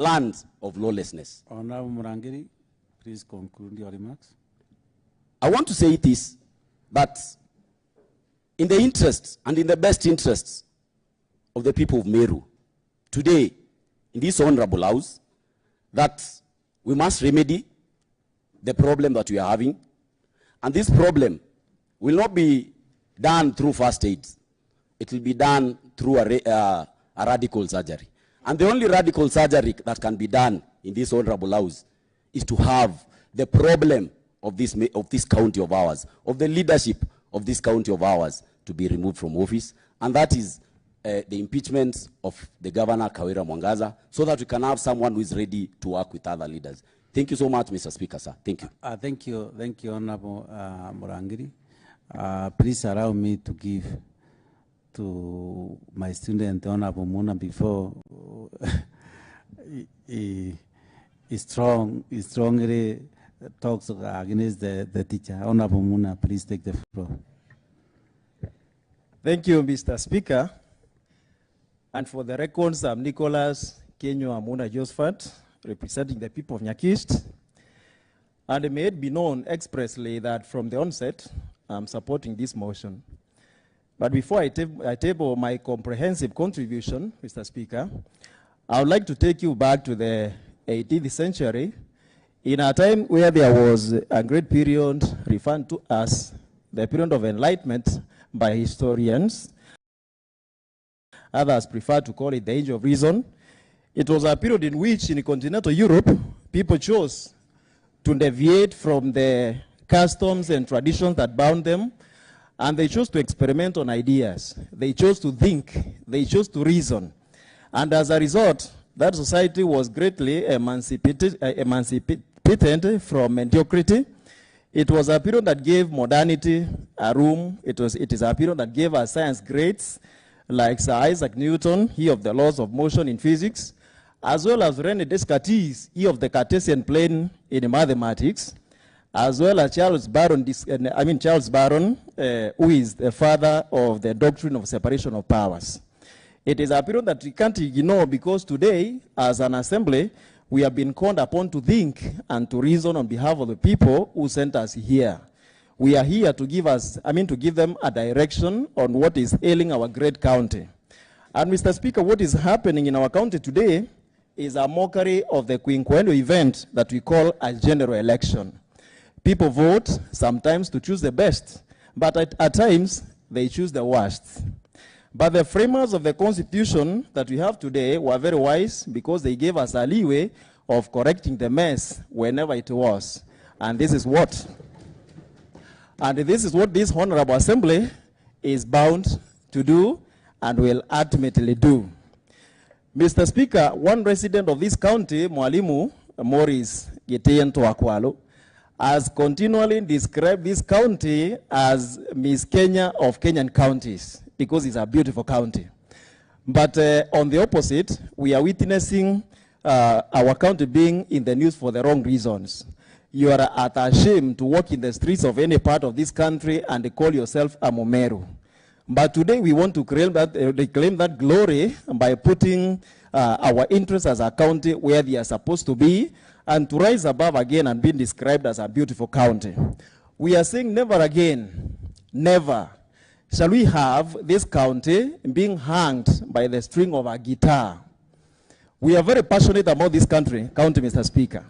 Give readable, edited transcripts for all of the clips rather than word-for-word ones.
land of lawlessness. Honorable Murangiri, please conclude your remarks. I want to say this, that in the interests and in the best interests of the people of Meru, today, in this honorable house, that we must remedy the problem that we are having. And this problem will not be done through first aid. It will be done through a radical surgery. And the only radical surgery that can be done in this honorable house is to have the problem of this county of ours, of the leadership of this county of ours, to be removed from office. And that is the impeachment of the governor, KAWIRA Mwangaza, so that we can have someone who is ready to work with other leaders. Thank you so much, Mr. Speaker, sir. Thank you. Thank you, Honorable Murangiri. Please allow me to give to my student, Honorable Muna, before he strongly talks against the teacher. Honorable Muna, please take the floor. Thank you, Mr. Speaker. And for the records, I'm Nicholas Kenyo Amuna Josephat, representing the people of Nyakist. And may it be known expressly that from the onset, I'm supporting this motion. But before I table my comprehensive contribution, Mr. Speaker, I would like to take you back to the 18th century, in a time where there was a great period referred to as the period of enlightenment by historians. Others prefer to call it the age of reason. It was a period in which, in continental Europe, people chose to deviate from the customs and traditions that bound them, and they chose to experiment on ideas. They chose to think. They chose to reason. And as a result, that society was greatly emancipated from mediocrity. It was a period that gave modernity a room. It is a period that gave us science greats like Sir Isaac Newton, he of the laws of motion in physics, as well as René Descartes, he of the Cartesian plane in mathematics, as well as Charles Baron, who is the father of the doctrine of separation of powers. It is a period that we can't ignore, because today, as an assembly, we have been called upon to think and to reason on behalf of the people who sent us here. We are here to give them a direction on what is ailing our great county. And Mr. Speaker, what is happening in our county today is a mockery of the quinquennial event that we call a general election. People vote sometimes to choose the best, but at times they choose the worst. But the framers of the Constitution that we have today were very wise, because they gave us a leeway of correcting the mess whenever it was. And this is what this Honorable Assembly is bound to do and will ultimately do. Mr. Speaker, one resident of this county, Mwalimu Morris Giteyen Toakwalo, has continually described this county as Miss Kenya of Kenyan counties, because it's a beautiful county. But on the opposite, we are witnessing our county being in the news for the wrong reasons. You are ashamed to walk in the streets of any part of this country and call yourself a MERU. But today we want to reclaim that glory by putting our interests as a county where they are supposed to be, and to rise above again and being described as a beautiful county. We are saying never again, never shall we have this county being hanged by the string of a guitar. We are very passionate about this county, Mr. Speaker.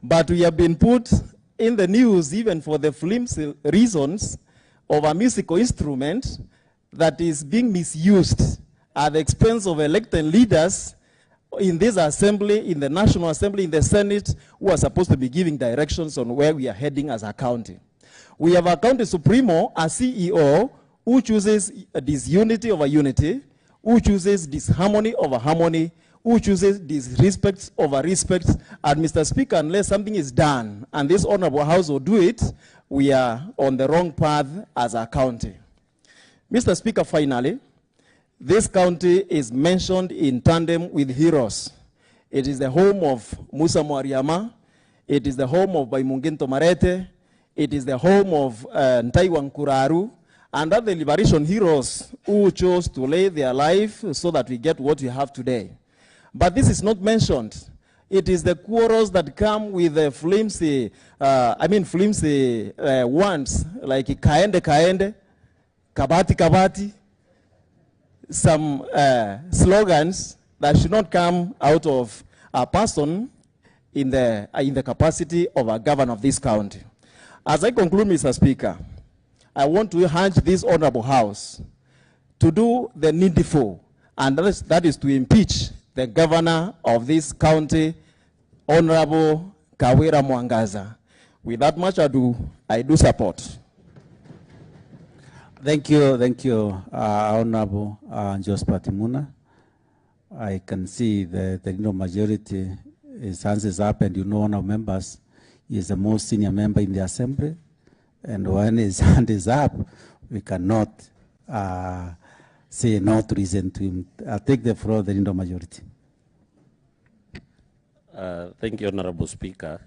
But we have been put in the news even for the flimsy reasons of a musical instrument that is being misused at the expense of elected leaders in this assembly, in the National Assembly, in the Senate, who are supposed to be giving directions on where we are heading as a county. We have a county supremo, a CEO, who chooses disunity over unity, who chooses disharmony over harmony, who chooses disrespect over respect. And Mr. Speaker, unless something is done, and this honorable house will do it, we are on the wrong path as a county. Mr. Speaker, finally, this county is mentioned in tandem with heroes. It is the home of Musa Mwariama. It is the home of Baimungento Marete. It is the home of Ntaiwa Nkuraru, and other liberation heroes who chose to lay their life so that we get what we have today. But this is not mentioned. It is the quarrels that come with the flimsy, ones, like kaende kaende, kabati kabati, some slogans that should not come out of a person in the capacity of a governor of this county. As I conclude, Mr. Speaker, I want to urge this honorable House to do the needful, and that is to impeach the governor of this county, Honorable KAWIRA Mwangaza. Without much ado, I do support. Thank you, Honorable Josephat Muna. I can see the majority, his hands is up, and one of members is the most senior member in the assembly, and when his hand is up, we cannot say no to reason to him. I'll take the floor, the majority. Thank you, Honorable Speaker,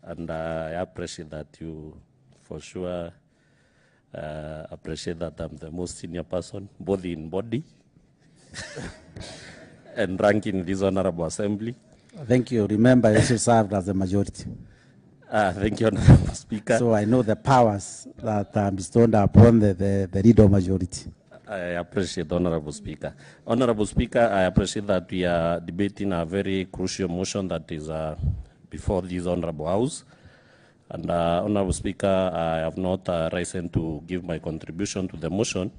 and I appreciate that you, for sure, appreciate that I'm the most senior person, both in body and rank in this Honorable Assembly. Thank you. Remember, I also served as a majority. Thank you, Honorable Speaker. So I know the powers that are bestowed upon the leader majority. I appreciate, Honorable Speaker. Honorable Speaker, I appreciate that we are debating a very crucial motion that is before this Honorable House. And Honorable Speaker, I have not risen to give my contribution to the motion,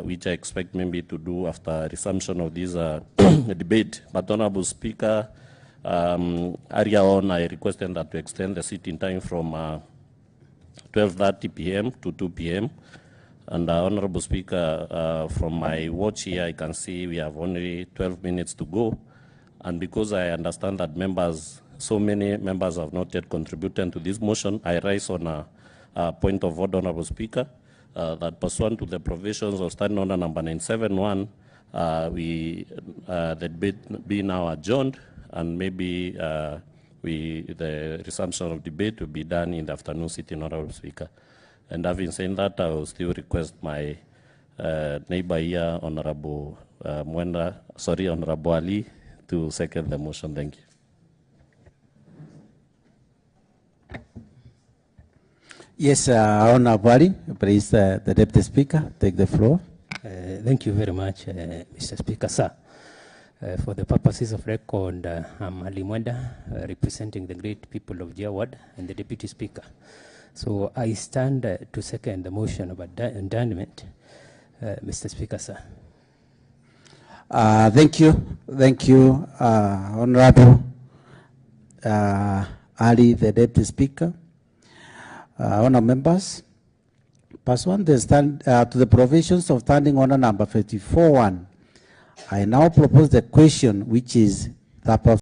which I expect maybe to do after resumption of this debate. But Honorable Speaker, earlier on I requested that to extend the sitting time from 12:30 p.m. to 2 p.m. And Honorable Speaker, from my watch here, I can see we have only 12 minutes to go. And because I understand that so many members have not yet contributed to this motion, I rise on a point of order, Honorable Speaker, that pursuant to the provisions of Standing Order number 971, the debate be now adjourned, and maybe the resumption of debate will be done in the afternoon sitting, Honorable Speaker. And having said that, I will still request my neighbor here, Honorable Honorable Ali, to second the motion. Thank you. Yes, Honorable Ali, please, the Deputy Speaker, take the floor. Thank you very much, Mr. Speaker, sir. For the purposes of record, I'm Ali Mwenda, representing the great people of Jawad and the Deputy Speaker. So I stand to second the motion of adjournment, Mr. Speaker, sir. Thank you, Honorable Ali, the Deputy Speaker. Honourable members, pursuant to the provisions of Standing Order number 54.1, I now propose the question, which is that